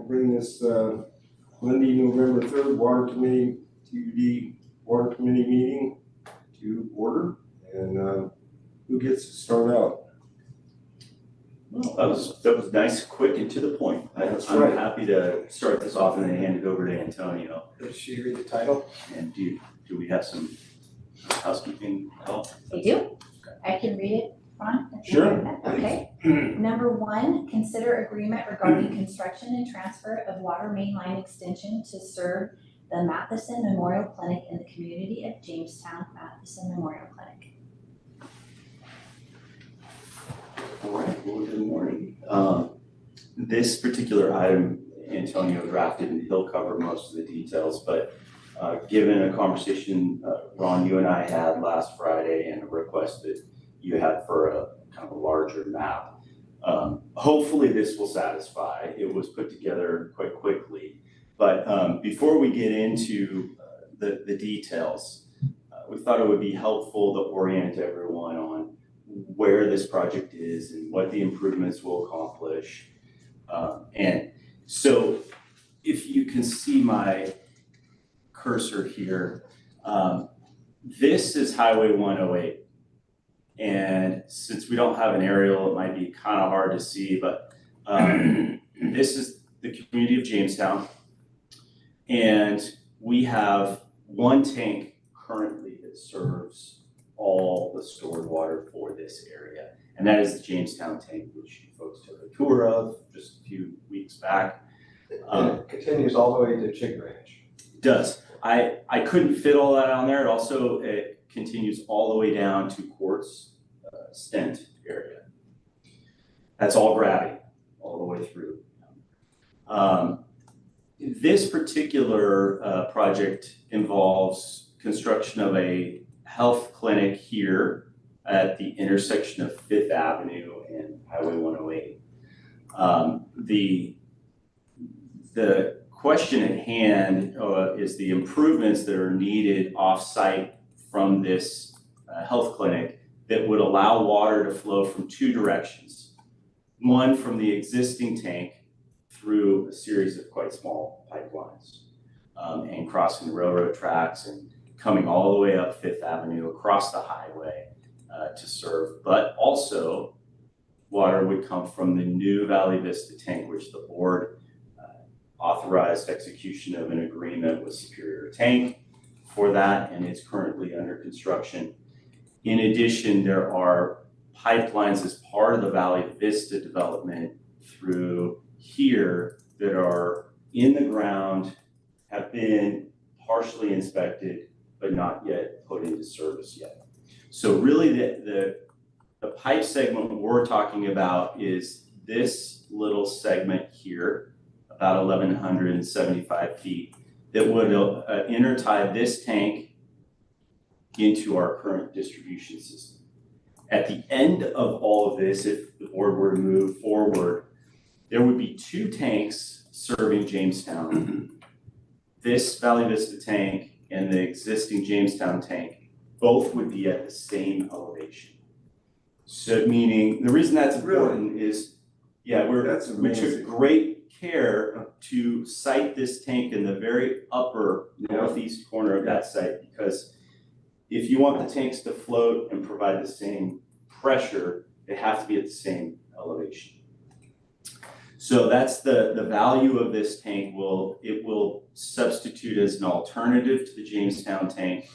bring this Monday, November 3rd, Water Committee, TUD Water Committee meeting to order. And who gets to start out? Well, that was nice, quick, and to the point. I'm happy to start this off and then hand it over to Antonio. Does she read the title? And do we have some housekeeping help? We do. I can read it, Ron? Sure. Okay. Number 1, consider agreement regarding construction and transfer of water main line extension to serve the Matheson Memorial Clinic in the community of Jamestown Matheson Memorial Clinic. All right, well, good morning. This particular item, Antonio drafted, and he'll cover most of the details, but given a conversation, Ron, you and I had last Friday and a request that you had for a kind of a larger map, hopefully this will satisfy. It was put together quite quickly, but before we get into the details, we thought it would be helpful to orient everyone on where this project is and what the improvements will accomplish. And so if you can see my cursor here, this is Highway 108. And since we don't have an aerial, it might be kind of hard to see, but this is the community of Jamestown. And we have one tank currently that serves all the stored water for this area. And that is the Jamestown tank, which you folks took a tour of just a few weeks back. It continues all the way to Chick Ranch. It does. I couldn't fit all that on there. It also continues all the way down to Quartz Stent area. That's all gravity all the way through. This particular project involves construction of a health clinic here at the intersection of 5th Avenue and Highway 108. The question at hand is the improvements that are needed off-site from this health clinic that would allow water to flow from 2 directions. One from the existing tank through a series of quite small pipelines and crossing the railroad tracks and coming all the way up 5th Avenue across the highway to serve. But also water would come from the new Valley Vista tank, which the board authorized execution of an agreement with Superior Tank for that, and it's currently under construction. In addition, there are pipelines as part of the Valley Vista development through here that are in the ground, have been partially inspected, but not yet put into service yet. So really the pipe segment we're talking about is this little segment here, about 1,175 feet, that would intertie this tank into our current distribution system. At the end of all of this, if the board were to move forward, there would be 2 tanks serving Jamestown. This Valley Vista tank and the existing Jamestown tank, both would be at the same elevation. So meaning, the reason that's important is, yeah, we took great care to site this tank in the very upper northeast corner of that site, because if you want the tanks to float and provide the same pressure, they have to be at the same elevation. So that's the value of this tank. It will substitute as an alternative to the Jamestown tank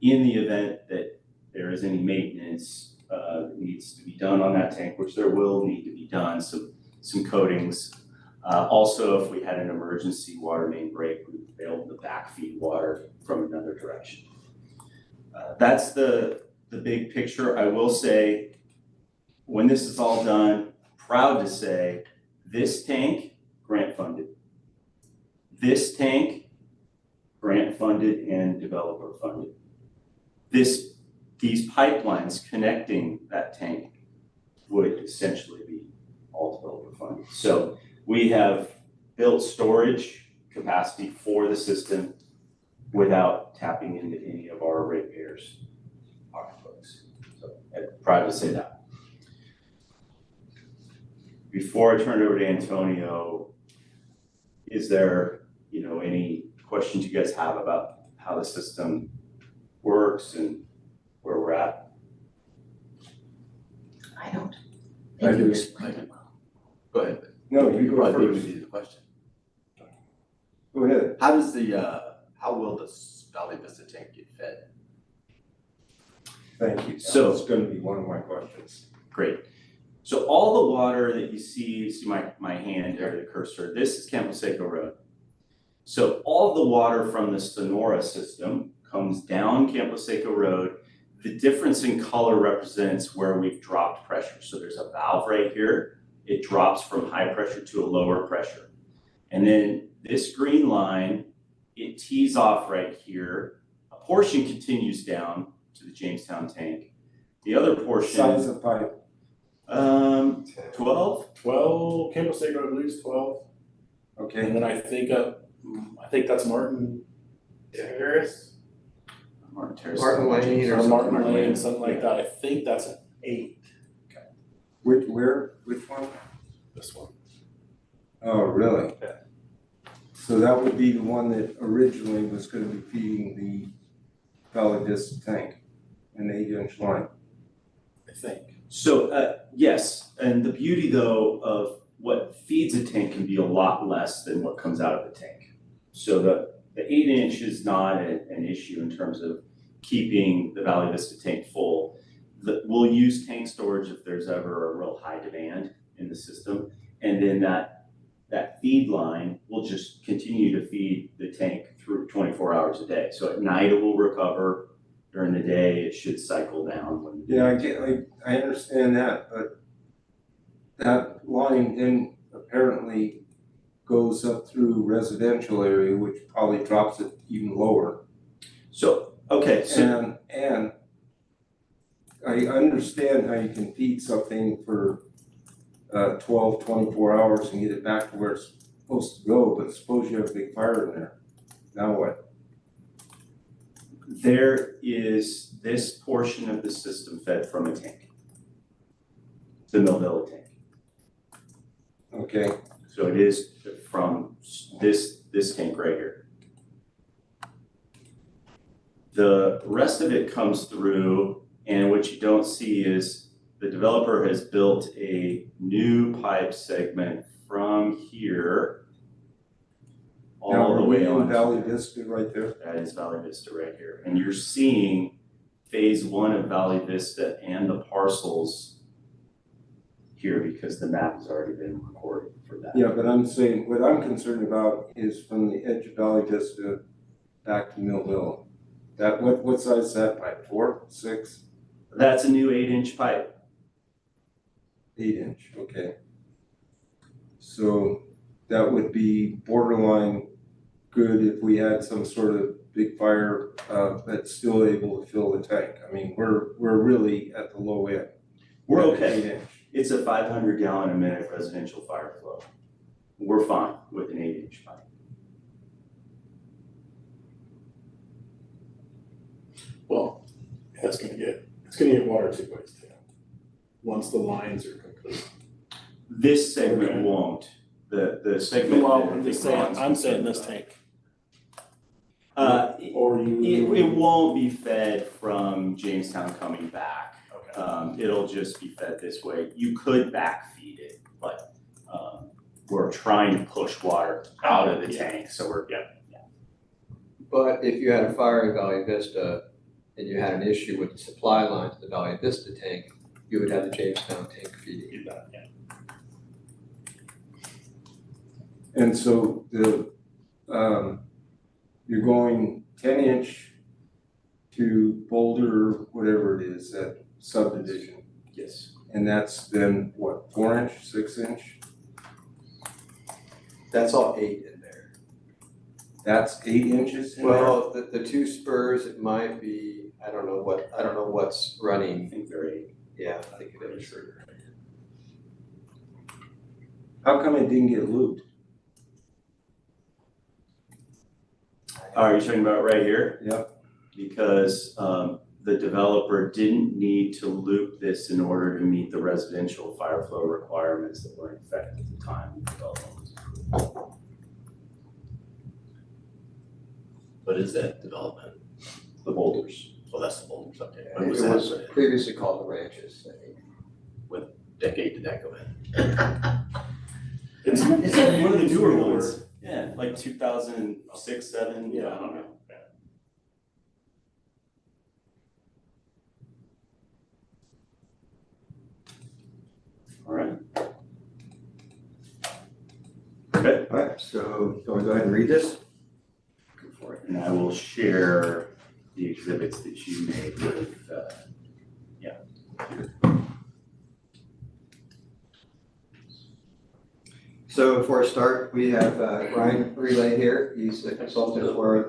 in the event that there is any maintenance that needs to be done on that tank, which there will need to be done, some coatings. Also, if we had an emergency water main break, we would be able to backfeed water from another direction. That's the big picture. I will say, when this is all done, proud to say, this tank, grant funded. This tank, grant funded and developer funded. These pipelines connecting that tank would essentially be all developer funded. So we have built storage capacity for the system without tapping into any of our ratepayers' pocketbooks. So I'm proud to say that. Before I turn it over to Antonio, is there, any questions you guys have about how the system works and where we're at? I don't. I Think you do. explained it well. Go ahead. No, you go I think first. we need the question. Go ahead. How does how will the Valley Vista tank get fed? Thank you. So- That's gonna be one of my questions. Great. So all the water that you see my hand there, the cursor, this is Campo Seco Road. So all the water from the Sonora system comes down Campo Seco Road. The difference in color represents where we've dropped pressure. So there's a valve right here. It drops from high pressure to a lower pressure. And then this green line, it tees off right here. A portion continues down to the Jamestown tank. The other portion. Size of pipe. 12? 12, Campo Seco, I believe is 12. Okay, And then I think that's Martin Terrace. Martin Terrace. Martin Lane or Or something. Martin Lane, something like that. I think that's an 8, which one? this one. Oh, really? Yeah. So that would be the one that originally was gonna be feeding the Valley Vista tank, an 8-inch line. I think. So, yes, and the beauty though of what feeds a tank can be a lot less than what comes out of the tank. So the 8-inch is not an issue in terms of keeping the Valley Vista tank full. We'll use tank storage if there's ever a real high demand in the system. And then that feed line will just continue to feed the tank through 24 hours a day. So at night it will recover. During the day, it should cycle down. I understand that, but that line then apparently goes up through residential area, which probably drops it even lower. So, okay, so And I understand how you can feed something for 12, 24 hours and get it back to where it's supposed to go, but suppose you have a big fire in there, now what? there is this portion of the system fed from a tank. The Millville tank. Okay, So it is from this tank right here. The rest of it comes through, and what you don't see is the developer has built a new pipe segment from here now all are the we way in on. Valley Vista right there? That is Valley Vista right here. And you're seeing phase 1 of Valley Vista and the parcels here because the map has already been recorded for that. Yeah, but I'm saying, what I'm concerned about is from the edge of Valley Vista back to Millville. That, what size is that pipe, 4, 6, That's a new 8-inch pipe. 8-inch, okay. So that would be borderline good if we had some sort of big fire that's still able to fill the tank. I mean, we're really at the low end. We're at okay. 8-inch. It's a 500 gallon a minute residential fire flow. We're fine with an 8-inch pipe. Well, it's gonna get water 2 ways too. Once the lines are complete. This segment Okay. won't. The segment. Well, that I'm it just saying, runs- I'm saying this tank. It Or you. won't be fed from Jamestown coming back. Okay. It'll just be fed this way. You could backfeed it, but we're trying to push water out of the tank, so we're. But if you had a fire in Valley Vista and you had an issue with the supply line to the Valley Vista tank, you would have the Jamestown tank feeding. You bet, yeah. And so you're going 10-inch to Boulder, whatever it is, that subdivision. Yes. And that's then what, 4-inch, 6-inch? That's all 8 in there. That's 8 inches in there? Well, the 2 spurs, it might be, I don't know what's I running. think they're 8. Yeah, I think it is. How come it didn't get looped? Are you talking about right here? Yep. Because the developer didn't need to loop this in order to meet the residential fire flow requirements that were in effect at the time the development was approved. is that development? The boulders. Oh, that's the Boulders, okay. It When was that? was previously called the Ranches, I think. Decade did that go in? It's It's like one of the newer newer. ones. Yeah, like 2006, 7, Yeah. I don't know. All right. Okay, Alright, so you wanna go ahead and read this? go for it. And I will share the exhibits that you made with, So for a start, we have Ryan Relay here. He's the consultant for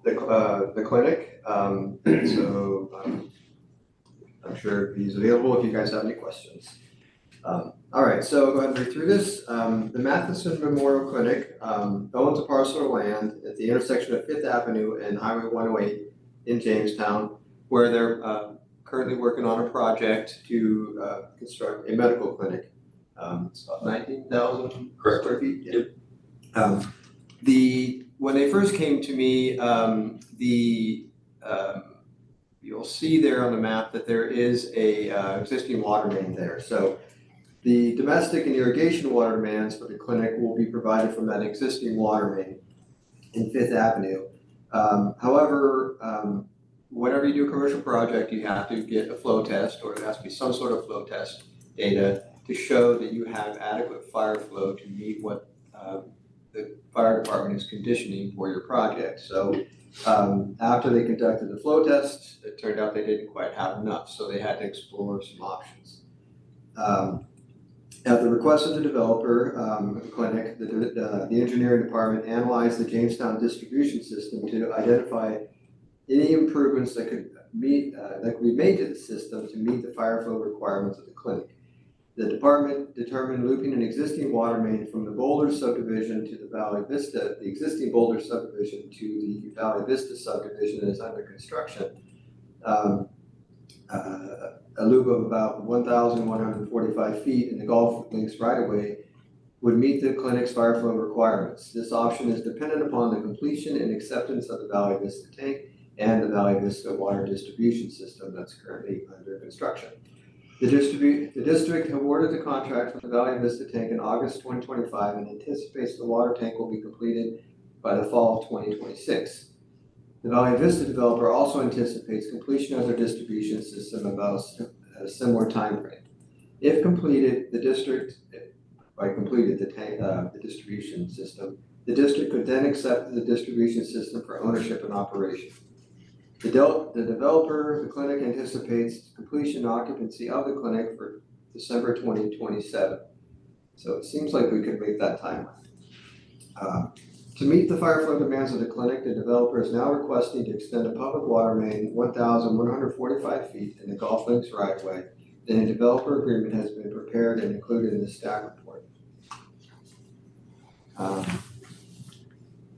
the clinic. I'm sure he's available if you guys have any questions. All right, so go ahead and read through this. The Matheson Memorial Clinic owns a parcel of land at the intersection of Fifth Avenue and Highway 108 in Jamestown, where they're currently working on a project to construct a medical clinic. It's about 19,000 square feet. Yeah. When they first came to me, you'll see there on the map that there is a existing water main there. So the domestic and irrigation water demands for the clinic will be provided from that existing water main in Fifth Avenue. However, whenever you do a commercial project, you have to get a flow test, or there has to be some sort of flow test data to show that you have adequate fire flow to meet what the fire department is conditioning for your project. So after they conducted the flow test, it turned out they didn't quite have enough, so they had to explore some options. At the request of the developer of the clinic, the engineering department analyzed the Jamestown distribution system to identify any improvements that could be made to the system to meet the fire flow requirements of the clinic. The department determined looping an existing water main from the Boulder subdivision to the Valley Vista, the existing Boulder subdivision to the Valley Vista subdivision is under construction. A loop of about 1,145 feet in the Golf Links right-of-way would meet the clinic's fire flow requirements. This option is dependent upon the completion and acceptance of the Valley Vista tank and the Valley Vista water distribution system that's currently under construction. The district awarded the contract for the Valley Vista tank in August 2025 and anticipates the water tank will be completed by the fall of 2026. The Valley Vista developer also anticipates completion of their distribution system about a similar timeframe. If completed, the district distribution system, the district could then accept the distribution system for ownership and operation. The developer, the clinic, anticipates completion and occupancy of the clinic for December 2027. So it seems like we could make that timeline. To meet the fire flow demands of the clinic, the developer is now requesting to extend a public water main 1,145 feet in the Golf Links right-of-way, and a developer agreement has been prepared and included in the staff report.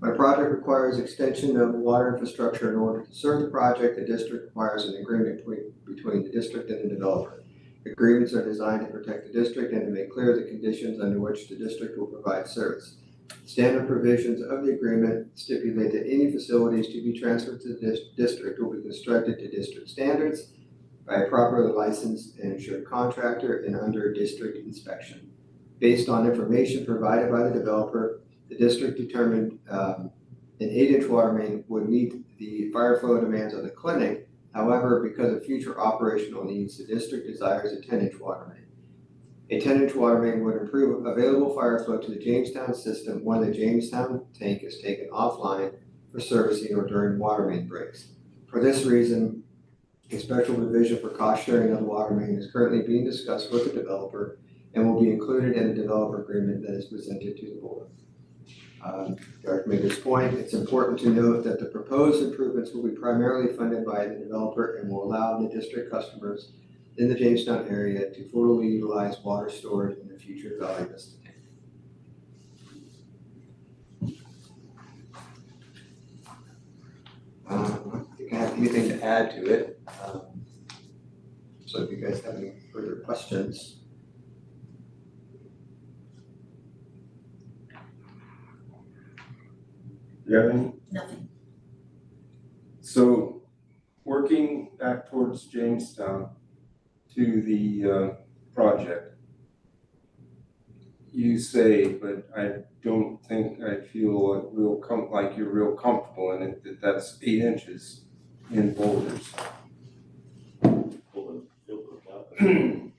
My project requires extension of water infrastructure. In order to serve the project, the district requires an agreement between the district and the developer. Agreements are designed to protect the district and to make clear the conditions under which the district will provide service. Standard provisions of the agreement stipulate that any facilities to be transferred to the district will be constructed to district standards by a properly licensed and insured contractor and under district inspection. Based on information provided by the developer, the district determined an 8-inch water main would meet the fire flow demands of the clinic. However, because of future operational needs, the district desires a 10-inch water main. A 10-inch water main would improve available fire flow to the Jamestown system when the Jamestown tank is taken offline for servicing or during water main breaks. For this reason, a special provision for cost sharing of the water main is currently being discussed with the developer and will be included in the developer agreement that is presented to the board. Derek made this point. It's important to note that the proposed improvements will be primarily funded by the developer and will allow the district customers in the Jamestown area to fully utilize water stored in the future Valley Vista tank. I don't think I have anything to add to it. So if you guys have any further questions. Do you have any? Nothing. towards Jamestown to the project. You say, but I don't think I feel like you're real comfortable in it, that's 8 inches in boulders. Pull the book out. I'm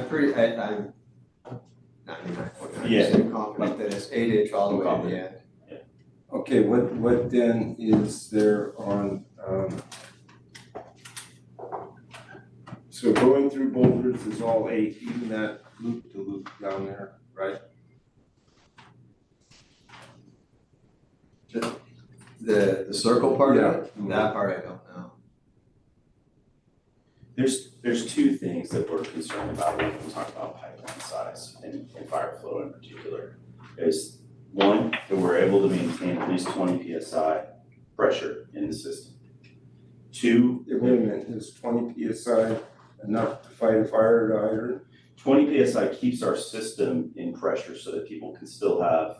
99.9% confident that it's 8 inch all the way to the end. Okay, what then is there on, so going through boulders is all 8, even that loop to loop down there, right? The circle part of it, Yeah. that part I don't know. There's two things that we're concerned about when we talk about pipeline size and fire flow in particular. Is one, that we're able to maintain at least 20 PSI pressure in the system. Two, Wait a minute, is 20 PSI enough to fight a fire at a hydrant? 20 PSI keeps our system in pressure so that people can still have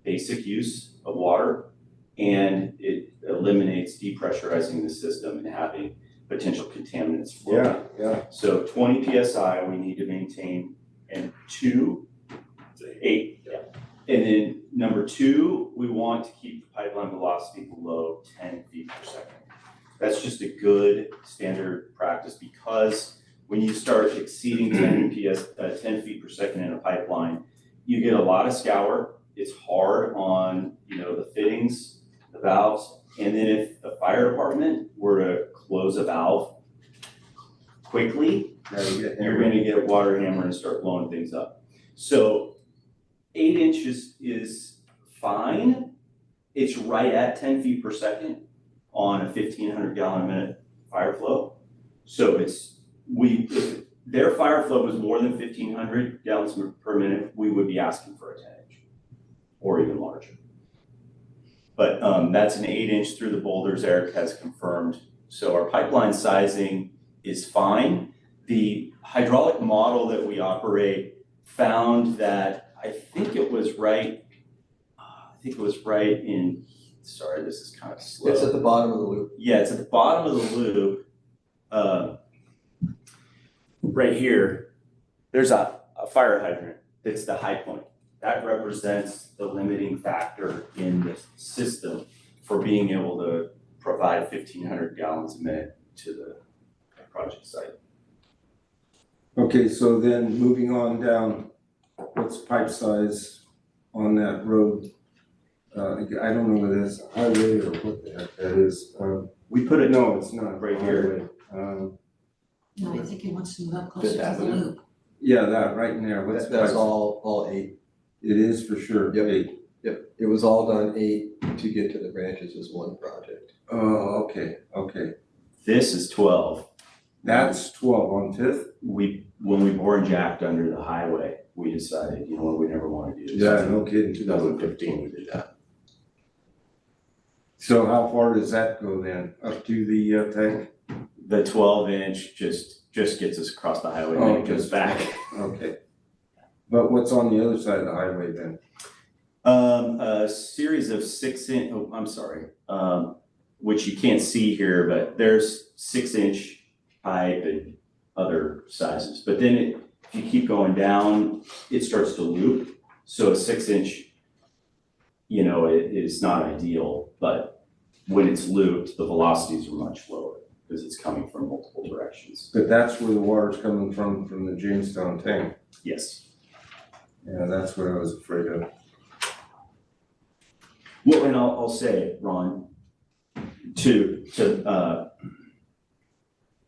basic use of water, and it eliminates depressurizing the system and having potential contaminants flow. Yeah. So 20 PSI we need to maintain, and 8. Yeah. And then number 2, we want to keep the pipeline velocity below 10 feet per second. That's just a good standard practice, because when you start exceeding 10 feet per second in a pipeline, you get a lot of scour. It's hard on, the fittings, the valves, and then if the fire department were to close a valve quickly, you're gonna get water hammer and start blowing things up. So 8 inches is fine. It's right at 10 feet per second on a 1,500 gallon a minute fire flow. So if their fire flow was more than 1,500 gallons per minute, we would be asking for a 10 inch or even larger. But that's an 8 inch through the boulders, Eric has confirmed. So our pipeline sizing is fine. The hydraulic model that we operate found that, I think it was right in, sorry, this is kind of slow. It's at the bottom of the loop. Yeah, it's at the bottom of the loop. Right here, there's a fire hydrant that's the high point. That represents the limiting factor in the system for being able to provide 1,500 gallons a minute to the project site. Okay, so then moving on down, what's pipe size on that road? I don't know whether it's a highway or what the heck that is. We put it No, it's not. right here. Highway. No, I think he wants to move up closer Fifth to the Avenue. loop. Yeah, that right in there. What's That's pipe- all 8. It is for sure. Yep. 8. Yep, it was all done 8 to get to the branches as one project. Oh, okay. This is 12. That's 12 on Fifth? When we bore and jacked under the highway, we decided, what we never want to do. Yeah, no kidding. 2015 we did that. So how far does that go then? Up to the tank? The 12 inch just gets us across the highway and then it goes back. Okay. But what's on the other side of the highway then? A series of 6 inch, which you can't see here, but there's 6 inch pipe and other sizes. But then if you keep going down, it starts to loop. So a 6 inch, it is not ideal, but when it's looped, the velocities are much lower because it's coming from multiple directions. But that's where the water's coming from the Jamestown tank. Yes. Yeah, that's what I was afraid of. Well, and I'll say, Ron, to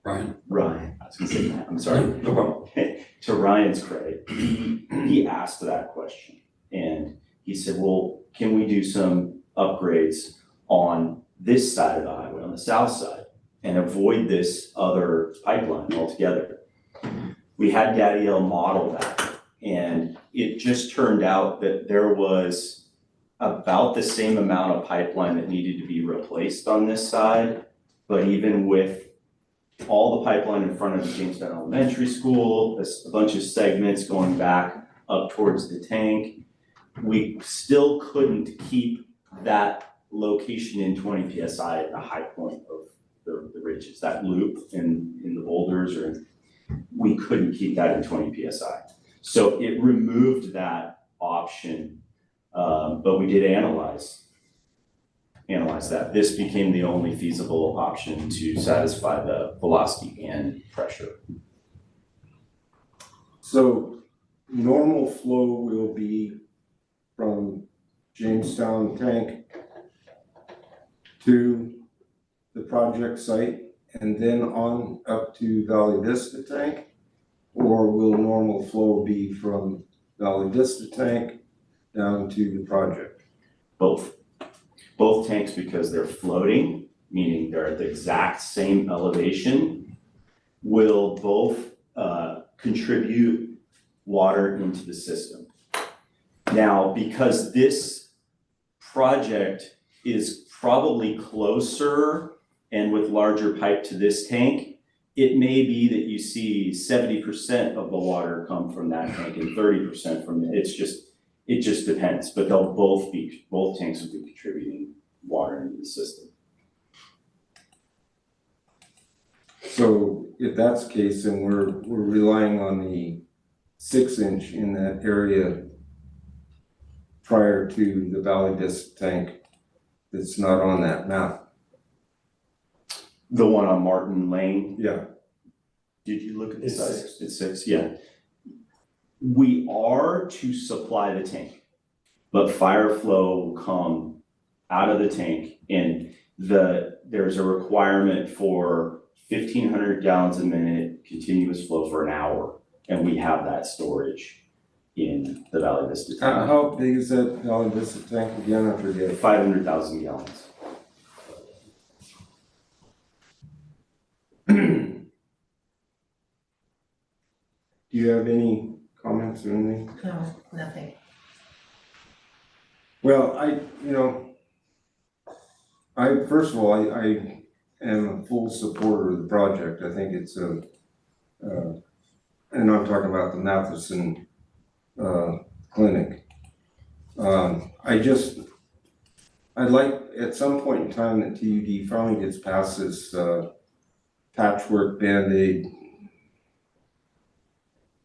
Ryan, I was gonna say Matt, I'm sorry. No problem. To Ryan's credit, he asked that question and he said, well, can we do some upgrades on this side of the highway, on the south side, and avoid this other pipeline altogether? We had Daddy L model that, and it just turned out that there was about the same amount of pipeline that needed to be replaced on this side, but even with all the pipeline in front of the Jamestown Elementary School, a bunch of segments going back up towards the tank, we still couldn't keep that location in 20 PSI at the high point of the ridges, that loop in the boulders, or we couldn't keep that in 20 PSI. So it removed that option, but we did analyze that. This became the only feasible option to satisfy the velocity and pressure. So normal flow will be from Jamestown tank to the project site and then on up to Valley Vista tank? Or will normal flow be from Valley Vista tank down to the project? Both tanks, because they're floating, meaning they're at the exact same elevation, will both contribute water into the system. Now, because this project is probably closer and with larger pipe to this tank, it may be that you see 70% of the water come from that tank and 30% from it. It just depends, but both tanks will be contributing water into the system. So if that's the case, then we're relying on the 6-inch in that area prior to the Valley Vista tank that's not on that map. The one on Martin Lane, Yeah, did you look at the It's size? 6. It's 6, yeah. We are to supply the tank, but fire flow will come out of the tank, and there's a requirement for 1,500 gallons a minute continuous flow for an hour, and we have that storage in the Valley Vista tank. how big is that Valley Vista tank again? I forget. 500,000 gallons. Do you have any comments or anything? No, nothing. Well, first of all, I am a full supporter of the project. I think it's and I'm talking about the Matheson clinic. I'd like at some point in time that TUD finally gets past this patchwork Band-Aid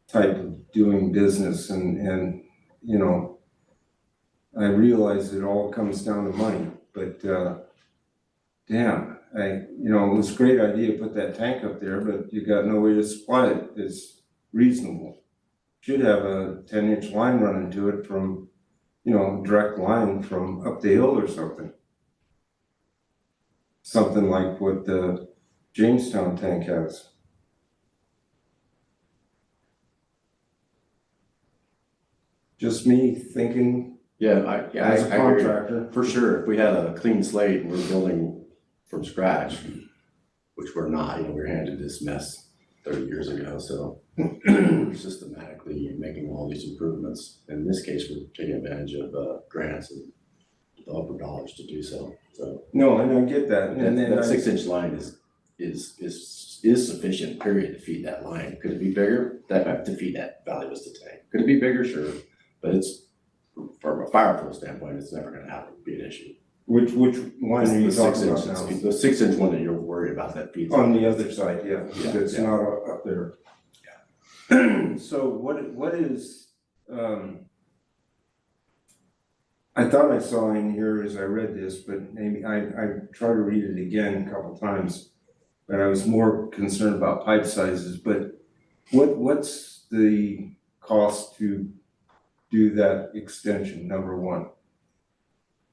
type of doing business and I realize it all comes down to money, but damn, it was a great idea to put that tank up there, but you got no way to supply it. It's reasonable. Should have a 10-inch line running to it from, direct line from up the hill or something. Something like what the Jamestown tank has. Just me thinking Yeah, I as a agree. contractor. For sure, if we had a clean slate and we're building from scratch, which we're not, we were handed this mess 30 years ago, so we're systematically making all these improvements. In this case, we're taking advantage of grants and developer dollars to do so. So No, and I get that, and then that I- 6-inch line is sufficient, period, to feed that line. Could it be bigger? That to feed that Valley Vista tank. Could it be bigger? Sure, but it's from a fire flow standpoint, it's never going to happen be an issue. which one are you The talking 6-inch, about now? the 6-inch one that you're worried about that feeds. On the other side, yeah, Yeah, it's yeah. not up there. So what is, I thought I saw in here as I read this, but maybe I tried to read it again a couple times, but I was more concerned about pipe sizes, but what's the cost to do that extension, number one?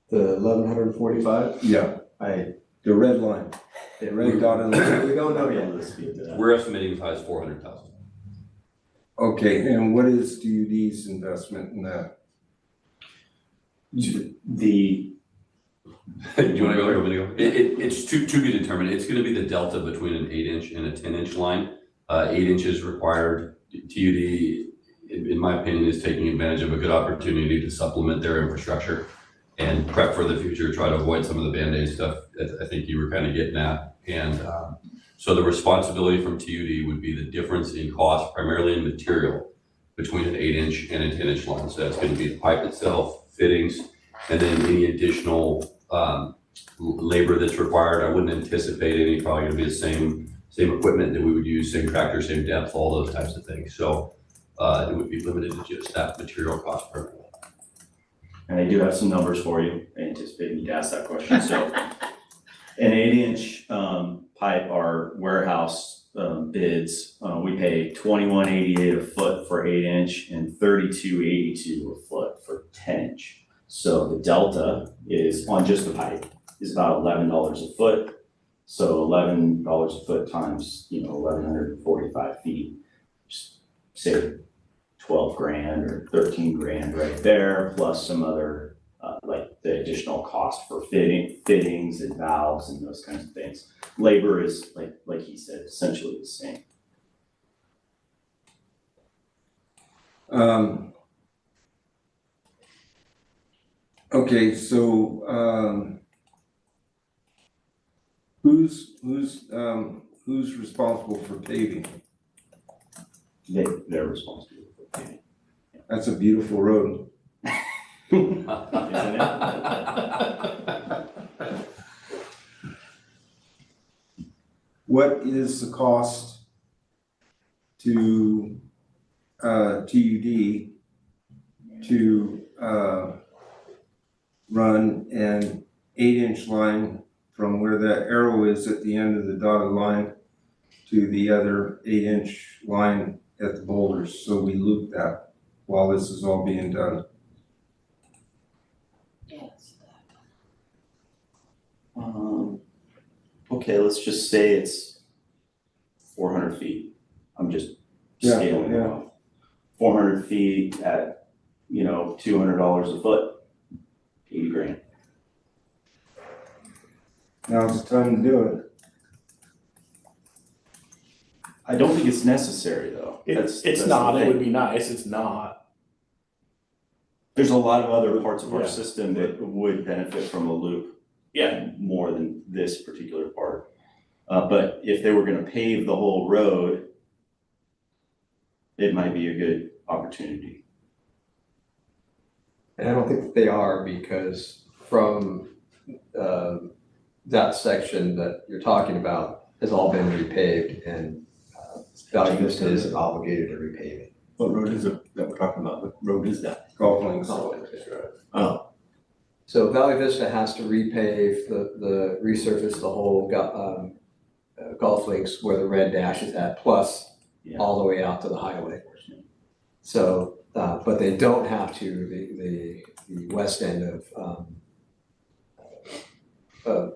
The 1145? Yeah, the red line, the red dot on the. We don't know Yeah, yet. let's speak to that. We're estimating as high as 400,000. Okay, and what is TUD's investment in that? The Do you wanna go or go? It's to be determined. It's gonna be the delta between an 8-inch and a 10-inch line. 8 inches required. TUD, in my opinion, is taking advantage of a good opportunity to supplement their infrastructure and prep for the future, try to avoid some of the Band-Aid stuff that I think you were kind of getting at. And so the responsibility from TUD would be the difference in cost, primarily in material, between an 8-inch and a 10-inch line. So that's going to be the pipe itself, fittings, and then any additional labor that's required. I wouldn't anticipate any, probably gonna be the same equipment that we would use, same tractor, same depth, all those types of things. So it would be limited to just that material cost per minute. And I do have some numbers for you. I anticipated you'd ask that question. So an 8-inch pipe, our warehouse bids, we pay $21.88 a foot for 8-inch and $32.82 a foot for 10-inch. So the delta is on just the pipe is about $11 a foot. So $11 a foot times, 1,145 feet, just say 12 grand or 13 grand right there, plus some other, like the additional cost for fittings and valves and those kinds of things. Labor is, like he said, essentially the same. Okay, so, who's responsible for paving? They're responsible for paving. That's a beautiful road. Isn't it? What is the cost to TUD to run an 8-inch line from where that arrow is at the end of the dotted line to the other 8-inch line at the boulders? So we loop that while this is all being done. Yes. Okay, let's just say it's 400 feet. I'm just scaling it off. 400 feet at, $200 a foot, 80 grand. Now's the time to do it. I don't think it's necessary though. It's That's not, the it would thing. be nice, it's not. There's a lot of other parts of our Yeah. system that would benefit from a loop. Yeah, more than this particular part. But if they were gonna pave the whole road, it might be a good opportunity. And I don't think that they are, because from that section that you're talking about has all been repaved, and Valley Vista is obligated to repave it. What road is it that we're talking about? What road is that? Golf links. Oh, So Valley Vista has to repave the resurface the whole golf links where the red dash is at, plus Yeah. all the way out to the highway. So, but they don't have to, the west end of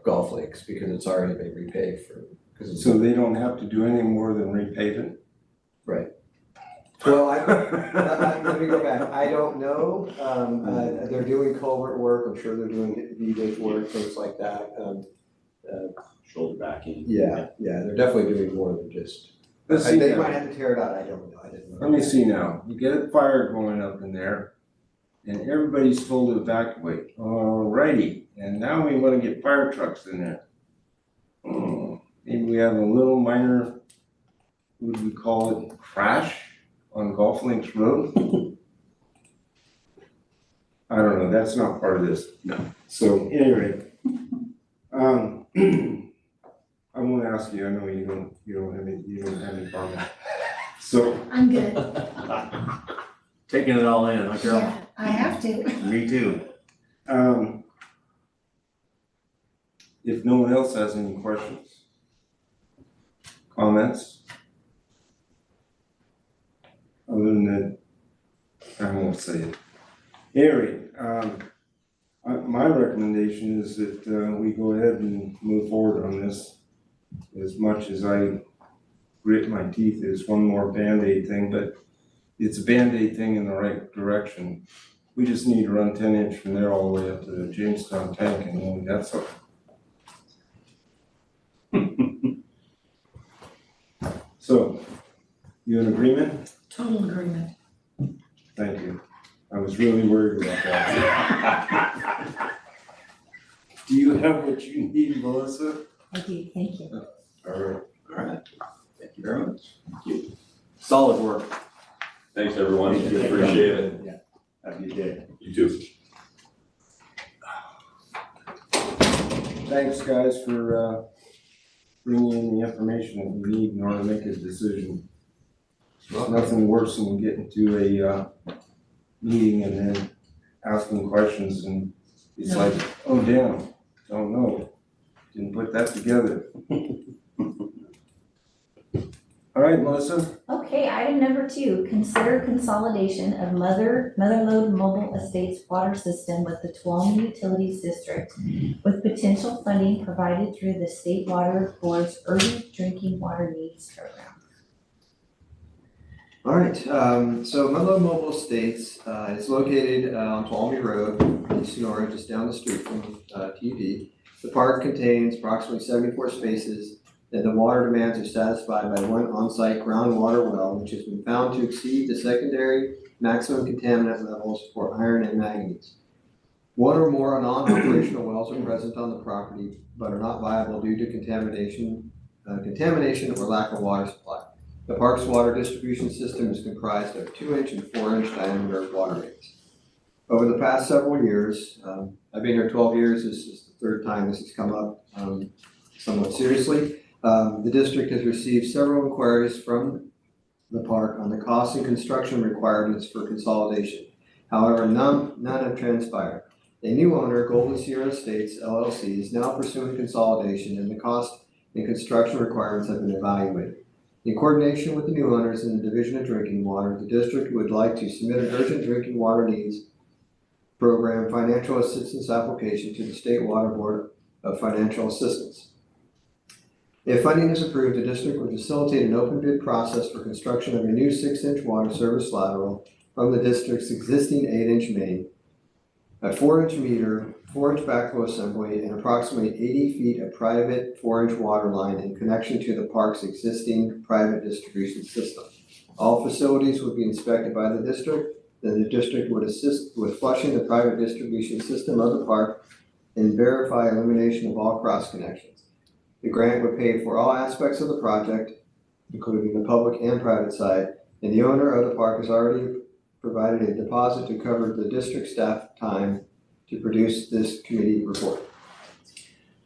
golf links, because it's already been repaved because it's. So they don't have to do any more than repaving? Right. Well, let me go back. I don't know. They're doing culvert work. I'm sure they're doing V-ditch work, things like that. Shoulder backing. Yeah, they're definitely doing more than just. Let's see They now. might have to tear it out. I don't know. I didn't know. Let me see now. You get a fire going up in there and everybody's told to evacuate. Alrighty, and now we wanna get fire trucks in there. Maybe we have a little minor, what would we call it, crash on Golf Links Road? I don't know, that's not part of this. No. So anyway, I won't ask you, I know you don't have any comment. So, I'm good. taking it all in, huh, Carol? Yeah, I have to. Me too. if no one else has any questions, comments? Other than that, I won't say it. Anyway, my recommendation is that we go ahead and move forward on this. As much as I grit my teeth, it's one more Band-Aid thing, but it's a Band-Aid thing in the right direction. We just need to run 10-inch from there all the way up to the Jamestown tank, and then that's something. So, you in agreement? Total agreement. Thank you. I was really worried about that. Do you have what you need, Melissa? I do, thank you. All right. All right, thank you very much. Thank you. Solid work. Thanks, everyone. Thank you. Appreciate it. Have a good day. You too. thanks guys for, bringing in the information that we need in order to make a decision. There's nothing worse than getting to a, meeting and then asking questions and it's like, oh damn, don't know, didn't put that together. All right, Melissa? Okay, item number 2, consider consolidation of Motherlode Mobile Estates water system with the Tuolumne Utilities District with potential funding provided through the State Water Board's Urgent Drinking Water Needs Program. All right, so Menlo Mobile Estates is located on Tuolumne Road in Sonora, just down the street from TUD. The park contains approximately 74 spaces, and the water demands are satisfied by one on-site groundwater well, which has been found to exceed the secondary maximum contaminant levels for iron and manganese. One or more non-operational wells are present on the property, but are not viable due to contamination or lack of water supply. The park's water distribution system is comprised of 2-inch and 4-inch diameter water mains. Over the past several years, I've been here 12 years, this is the third time this has come up somewhat seriously. The district has received several inquiries from the park on the cost and construction requirements for consolidation. However, none have transpired. A new owner, Golden Sierra Estates LLC, is now pursuing consolidation, and the cost and construction requirements have been evaluated. In coordination with the new owners and the Division of Drinking Water, the district would like to submit an urgent drinking water needs program financial assistance application to the State Water Board of Financial Assistance. If funding is approved, the district would facilitate an open bid process for construction of a new 6-inch water service lateral from the district's existing 8-inch main, a 4-inch meter, 4-inch backflow assembly, and approximately 80 feet of private 4-inch water line in connection to the park's existing private distribution system. All facilities would be inspected by the district, then the district would assist with flushing the private distribution system of the park and verify elimination of all cross connections. The grant would pay for all aspects of the project, including the public and private side, and the owner of the park has already provided a deposit to cover the district staff time to produce this committee report.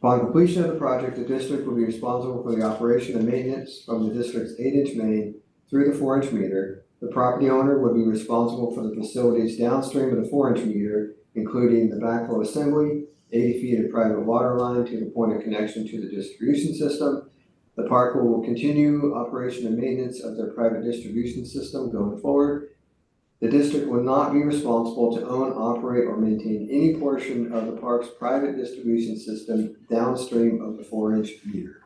Upon completion of the project, the district will be responsible for the operation and maintenance from the district's 8-inch main through the 4-inch meter. The property owner would be responsible for the facilities downstream of the 4-inch meter, including the backflow assembly, 80 feet of private water line to the point of connection to the distribution system. The park will continue operation and maintenance of their private distribution system going forward. The district will not be responsible to own, operate, or maintain any portion of the park's private distribution system downstream of the 4-inch meter.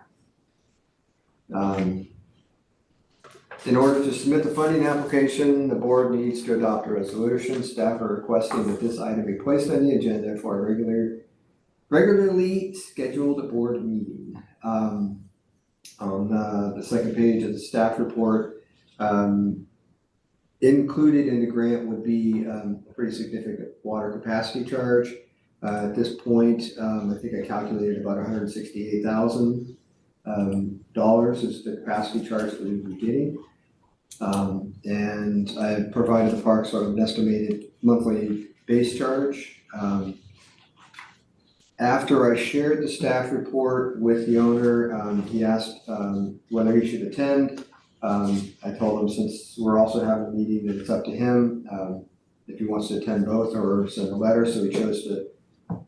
In order to submit the funding application, the board needs to adopt a resolution. Staff are requesting that this item be placed on the agenda for a regularly scheduled board meeting. On the second page of the staff report, included in the grant would be a pretty significant water capacity charge. At this point, I think I calculated about $168,000 is the capacity charge that we would be getting. And I provided the park sort of an estimated monthly base charge. After I shared the staff report with the owner, he asked whether he should attend. I told him since we're also having a meeting that it's up to him if he wants to attend both or send a letter. So he chose to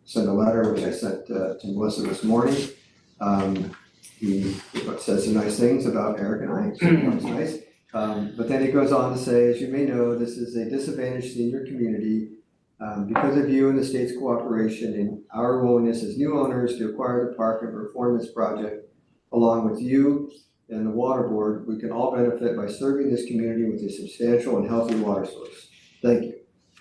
send a letter, which I sent to Melissa this morning. He says some nice things about Eric and I, so that was nice. But then he goes on to say, as you may know, this is a disadvantaged senior community. Because of you and the state's cooperation and our willingness as new owners to acquire the park and perform this project, along with you and the water board, we can all benefit by serving this community with a substantial and healthy water source. Thank you.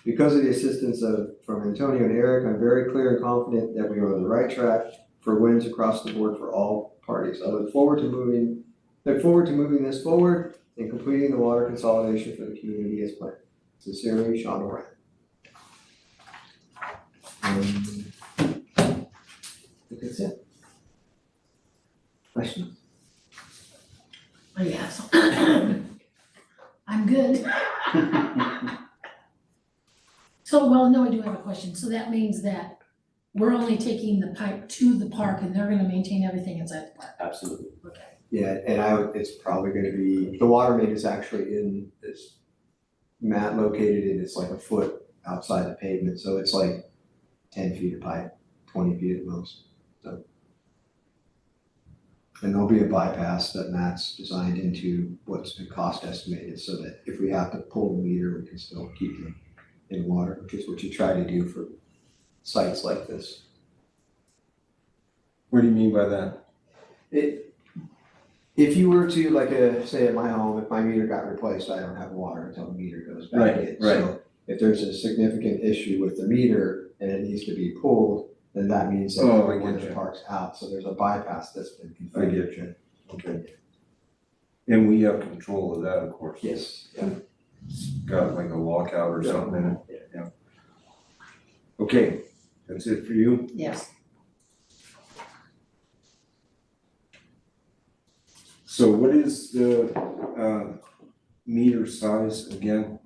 Because of the assistance from Antonio and Eric, I'm very clear and confident that we are on the right track for wins across the board for all parties. I look forward to moving this forward and completing the water consolidation for the community as planned. Sincerely, Sean O'Brien. I think that's it. Questions? Oh, yes. I'm good. So, well, no, I do have a question. So that means that we're only taking the pipe to the park and they're gonna maintain everything inside the park. Absolutely. Okay. Yeah, and it's probably gonna be, the water main is actually in this mat located and it's like a foot outside the pavement, so it's like 10 feet of pipe, 20 feet at most, so. And there'll be a bypass that Matt's designed into what's been cost estimated, so that if we have to pull the meter, we can still keep them in water, which is what you try to do for sites like this. What do you mean by that? If you were to, like, say at my home, if my meter got replaced, I don't have water until the meter goes back Right, in. right. So if there's a significant issue with the meter and it needs to be pulled, then that means that Oh, I everyone in get the you. park's out, so there's a bypass that's been I configured. get you. Okay. And we have control of that, of course. Yes, yeah. It's got like a lockout or Yeah. something in it. Yeah. Okay, that's it for you? Yes. So what is the meter size again?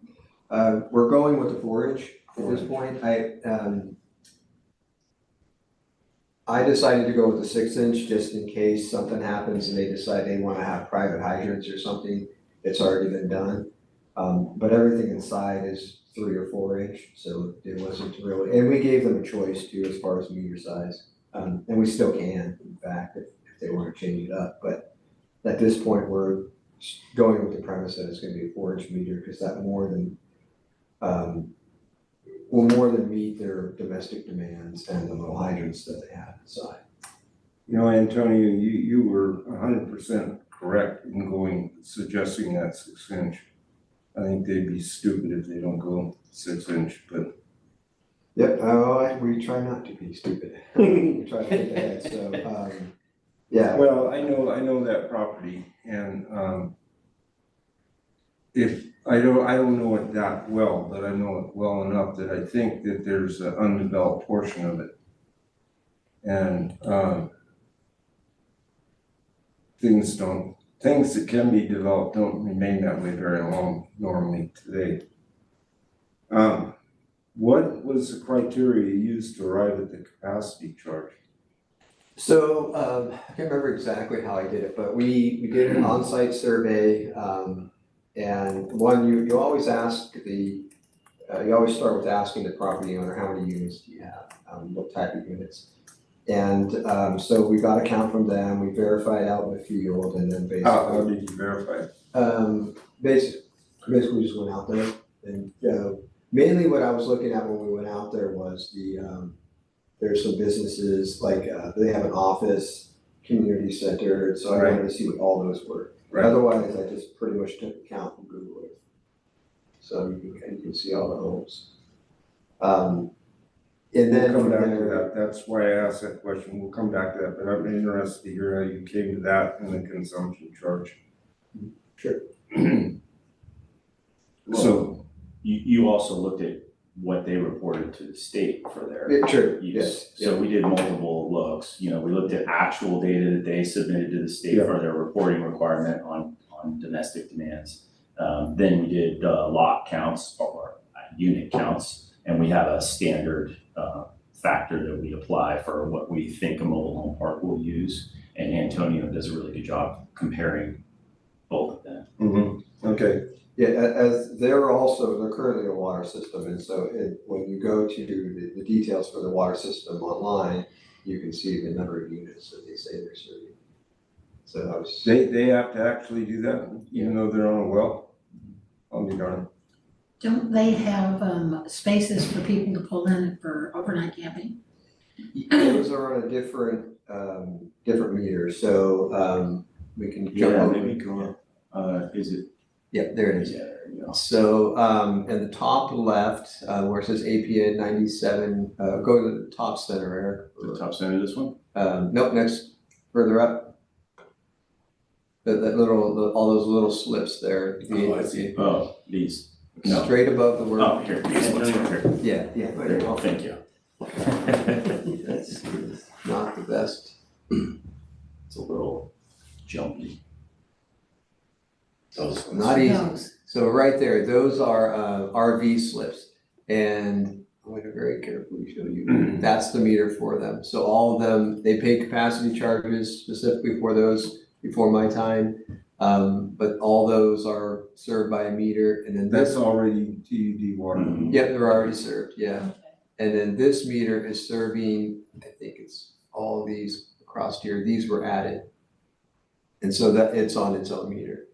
We're going with the 4-inch at this point. I decided to go with the 6-inch just in case something happens and they decide they wanna have private hydrants or something. It's already been done. But everything inside is 3 or 4-inch, so it wasn't really, and we gave them a choice too as far as meter size. And we still can, in fact, if they wanna change it up, but at this point, we're going with the premise that it's gonna be a 4-inch meter, because that will more than meet their domestic demands and the little hydrants that they have inside. You know, Antonio, you were 100% correct in suggesting that 6-inch. I think they'd be stupid if they don't go 6-inch, but. Yep, we try not to be stupid. We try to think ahead, so, yeah. Well, I know that property, and if, I don't know it that well, but I know it well enough that I think that there's an undeveloped portion of it. And things that can be developed don't remain that way very long normally today. What was the criteria used to arrive at the capacity charge? So, I can't remember exactly how I did it, but we did an on-site survey, and you always ask you always start with asking the property owner, how many units do you have, what type of units? And, so we got a count from them, we verified out in the field, and then basically. How did you verify it? Basically just went out there, and, mainly what I was looking at when we went out there was there's some businesses, like, they have an office, community center, so I wanted to see what all those were. Right. Otherwise, I just pretty much took a count from Google Earth. So you can see all the homes. And then We'll come from back to there, that, that's why I asked that question, we'll come back to that, but I'm interested to hear how you came to that and the consumption charge. Sure. So, You also looked at what they reported to the state for their Sure, use. yes. So we did multiple looks, we looked at actual data that they submitted to the state Yeah. for their reporting requirement on domestic demands. Then we did lot counts or unit counts, and we have a standard factor that we apply for what we think a mobile home park will use. And Antonio does a really good job comparing both of them. okay, Yeah, as they're currently a water system, and so when you go to the details for the water system online, you can see the number of units that they say they're serving. So I was. they have to actually do that, even though they're on a well? I'll be darned. Don't they have spaces for people to pull in for overnight camping? Those are on a different meter, so we can jump Yeah, over. maybe go up. Is it? Yeah, there it is. Yeah, there you go. So, in the top left, where it says APN 97, go to the top center, Eric. The top center of this one? Nope, next, further up. That little, all those little slips there. Oh, I see. Oh, these. No. Straight above the word. Oh, here, these ones right here. Yeah, Oh, thank you. That's not the best. It's a little jumpy. Not easy. Those. So right there, those are RV slips. And with a very very carefully show you. That's the meter for them. So all of them, they pay capacity charges specifically for those before my time. But all those are served by a meter, and then That's this, already TUD water. yep, they're already served, yeah. And then this meter is serving, I think it's all of these across here, these were added. And so that it's on its own meter.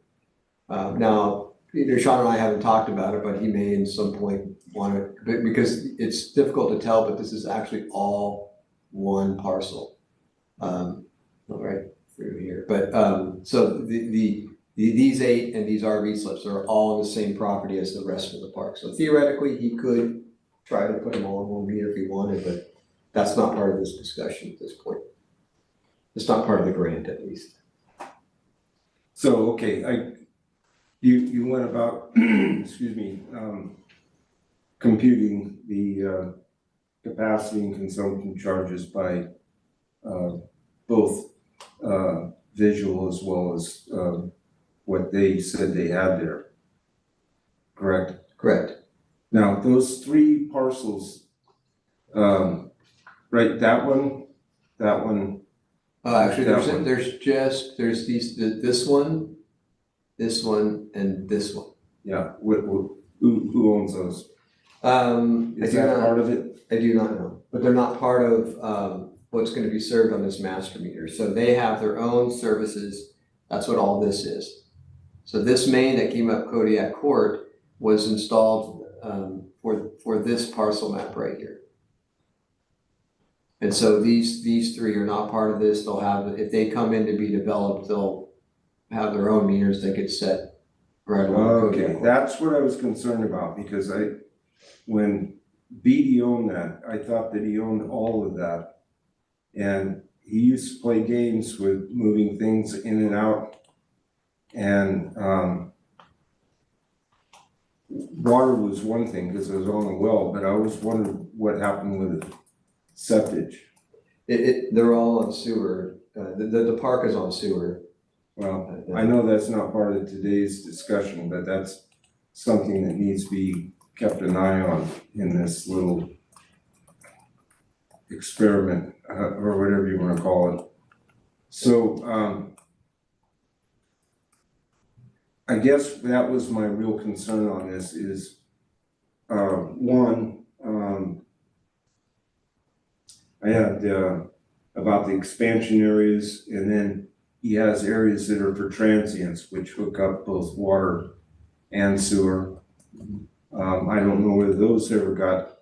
Now, Sean and I haven't talked about it, but he may in some point want to, because it's difficult to tell, but this is actually all one parcel. Right through here, but, so these 8 and these RV slips are all on the same property as the rest of the park. So theoretically, he could try to put them all in one meter if he wanted, but that's not part of this discussion at this point. It's not part of the grant, at least. So, okay, you went about, excuse me, computing the capacity and consumption charges by both visual as well as what they said they had there, correct? Correct. Now, those 3 parcels, right, that one, Actually, That one. there's these, this one, and this one. yeah, who owns those? I Is do that not, part of it? I do not know, but they're not part of, what's gonna be served on this master meter. So they have their own services. That's what all this is. So this main that came up Kodiak Court was installed, for this parcel map right here. And so these 3 are not part of this. They'll have, if they come in to be developed, they'll have their own meters that get set right along Kodiak Okay, Court. that's what I was concerned about, because when Beatty owned that, I thought that he owned all of that. And he used to play games with moving things in and out. And water was one thing, because it was on a well, but I always wondered what happened with septage. They're all on sewer. The park is on sewer. Well, I know that's not part of today's discussion, but that's something that needs to be kept an eye on in this little experiment, or whatever you wanna call it. So, I guess that was my real concern on this is, one, I had, about the expansion areas, and then he has areas that are for transients, which hook up both water and sewer. I don't know whether those ever got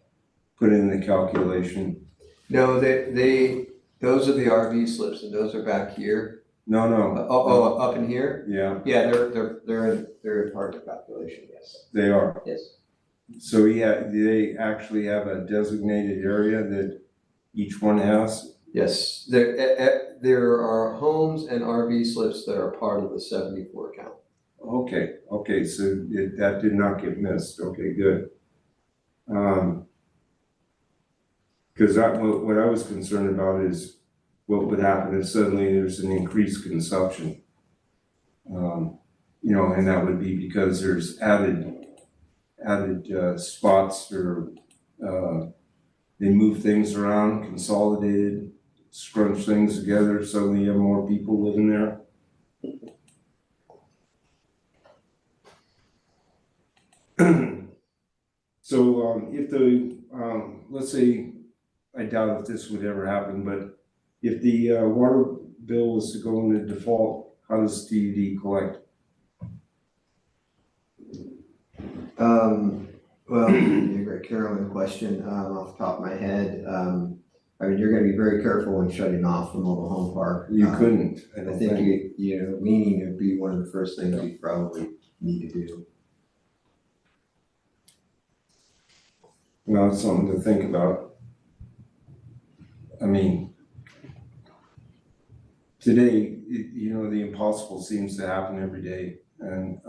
put in the calculation. No, those are the RV slips, and those are back here. No, Up in here? yeah, Yeah, they're in part of the calculation, yes. they are. Yes. So they actually have a designated area that each one has? Yes, there are homes and RV slips that are part of the 74 count. Okay, so that did not get missed, okay, good. Cause what I was concerned about is what would happen if suddenly there's an increased consumption. And that would be because there's added spots, or they move things around, consolidated, scrunch things together, suddenly you have more people living there. So if let's say, I doubt if this would ever happen, but if the water bill was to go into default, how does TUD collect? Well, a great Carolyn question, off the top of my head. You're gonna be very careful when shutting off the mobile home park. You couldn't, I I don't think think. leaning would be one of the first things you probably need to do. Well, it's something to think about. I mean, today, the impossible seems to happen every day, and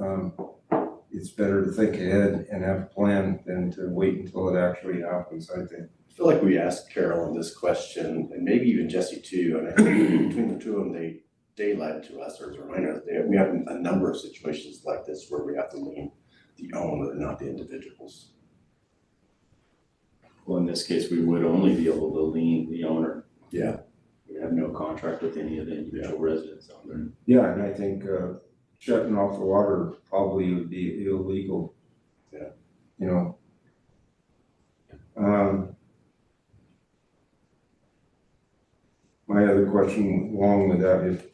it's better to think ahead and have a plan than to wait until it actually happens, I think. I feel like we asked Carolyn this question, and maybe even Jesse too, and I think between the two of them, they led to us, or as a reminder, we have a number of situations like this where we have to lean the owner, not the individuals. Well, in this case, we would only be able to lien the owner. Yeah. We have no contract with any of the individual residents out there. Yeah, and I think, shutting off the water probably would be illegal. Yeah. You know? My other question along with that, if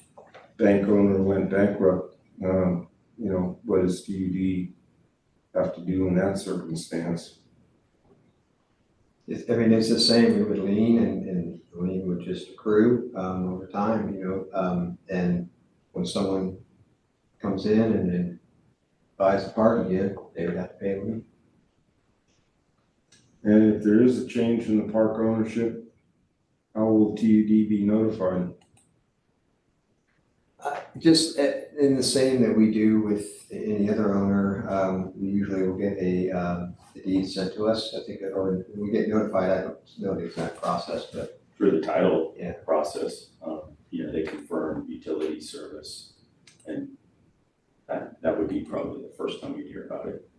bank owner went bankrupt, you know, what does TUD have to do in that circumstance? I mean, it's the same, we would lien and the lien would just accrue, over time, you know, and when someone comes in and then buys the park again, they would have to pay a lien. And if there is a change in the park ownership, how will TUD be notified? Just in the same that we do with any other owner, we usually will get the deed sent to us, I think, or we get notified, I don't know the exact process, but. Through the title Yeah. process, you know, they confirm utility service, and that would be probably the first time you'd hear about it.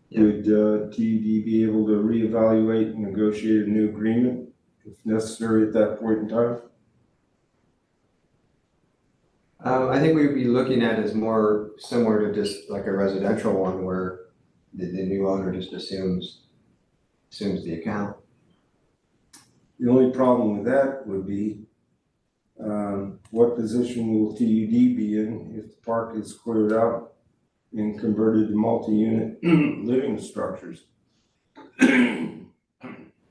Yeah. Would TUD be able to reevaluate and negotiate a new agreement if necessary at that point in time? I think we would be looking at is more similar to just like a residential one where the new owner just assumes the account. The only problem with that would be, what position will TUD be in if the park is cleared out and converted to multi-unit living structures?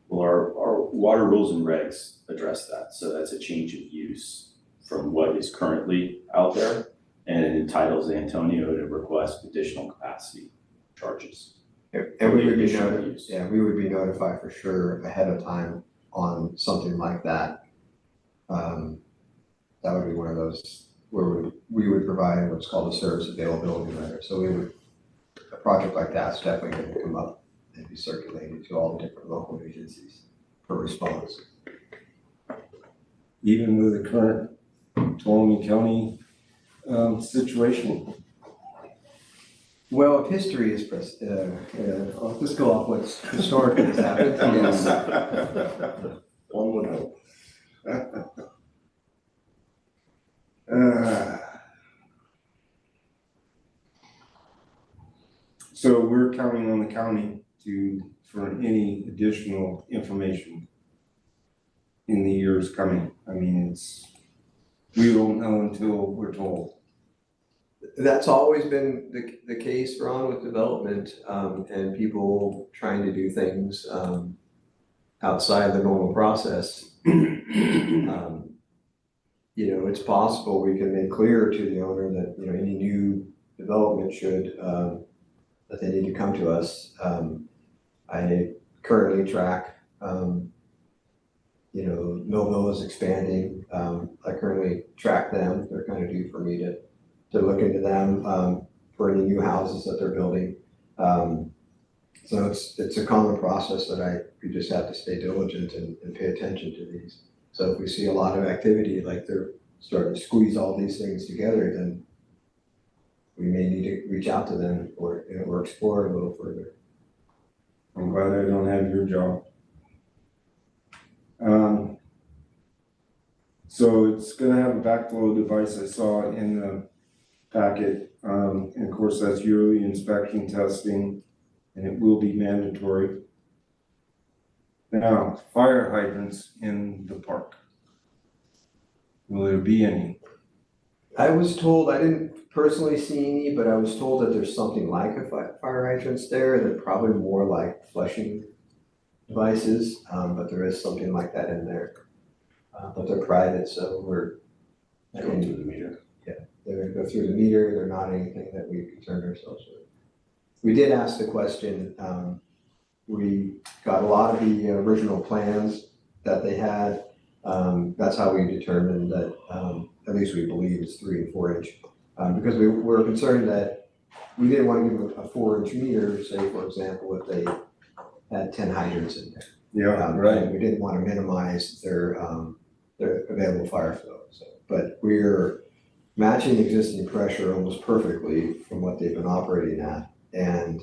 Well, our water rules and regs address that, so that's a change of use from what is currently out there, and it entitles Antonio to request additional capacity charges. And we would be Additional use. we would be notified for sure ahead of time on something like that. That would be one of those where we would provide what's called a service availability letter. So a project like that's definitely going to come up and be circulated to all the different local agencies for response. Even with the current Tuolumne County situation? Well, if history is, I'll just go off what's historically has happened, yes. One would hope. So we're counting on the county for any additional information in the years coming. I mean, we don't know until we're told. That's always been the case, Ron, with development, and people trying to do things, outside the normal process. You know, it's possible we can make clear to the owner that, you know, any new development should, that they need to come to us. I currently track, you know, Millville is expanding. I currently track them. They're kind of due for me to look into them, for any new houses that they're building. So it's a common process that we just have to stay diligent and pay attention to these. So if we see a lot of activity, like they're starting to squeeze all these things together, then we may need to reach out to them or explore it a little further. I'm glad I don't have your job. So it's gonna have a backflow device I saw in the packet. And of course, that's yearly inspection testing, and it will be mandatory. Now, fire hydrants in the park. Will there be any? I was told, I didn't personally see any, but I was told that there's something like a fire hydrants there. They're probably more like flushing devices, but there is something like that in there. But they're private, so Going through the meter. they're gonna go through the meter. They're not anything that we concerned ourselves with. We did ask the question, we got a lot of the original plans that they had. That's how we determined that, at least we believe it's 3 and 4 inch. Because we were concerned that we didn't want to give a 4 inch meter, say for example, if they had 10 hydrants in there. Yeah, right. We didn't want to minimize their available fire flow. So, but we're matching existing pressure almost perfectly from what they've been operating at, and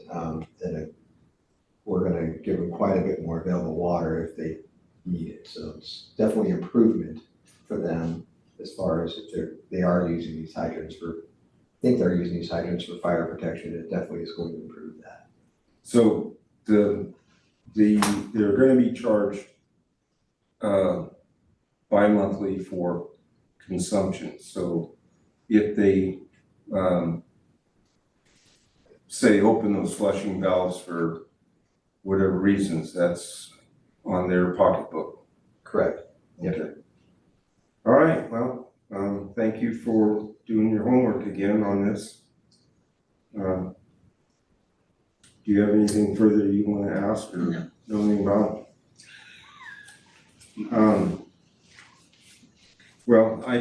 we're gonna give them quite a bit more available water if they need it. So it's definitely improvement for them as far as if they are using these hydrants they're using these hydrants for fire protection. It definitely is going to improve that. So they're gonna be charged bi-monthly for consumption. So if they say open those flushing valves for whatever reasons, that's on their pocketbook. Correct. Okay. All right, well, thank you for doing your homework again on this. Do you have anything further you want to ask or know anything about? Well, I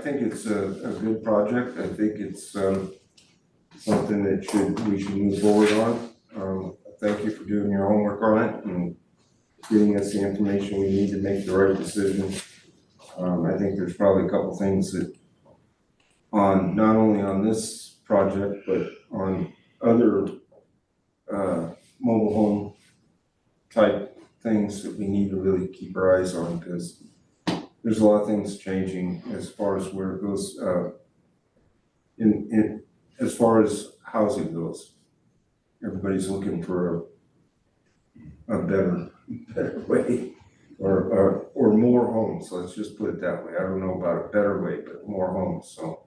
think it's a good project. I think it's something that we should move forward on. Thank you for doing your homework on it and giving us the information we need to make the right decision. I think there's probably a couple things that not only on this project, but on other mobile home type things that we need to really keep our eyes on, because there's a lot of things changing as far as where it goes, as far as housing goes. Everybody's looking for a better way, or more homes, let's just put it that way. I don't know about a better way, but more homes, so.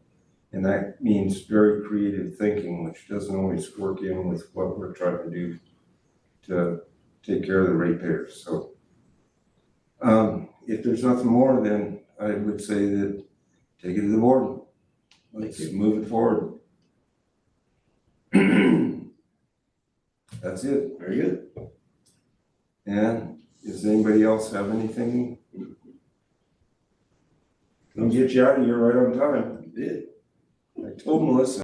And that means very creative thinking, which doesn't always work in with what we're trying to do to take care of the ratepayers, so. If there's nothing more, then I would say that take it to the board. Let's move it forward. That's it. Very good. And does anybody else have anything? I'll get you out of here right on time. You did. I told Melissa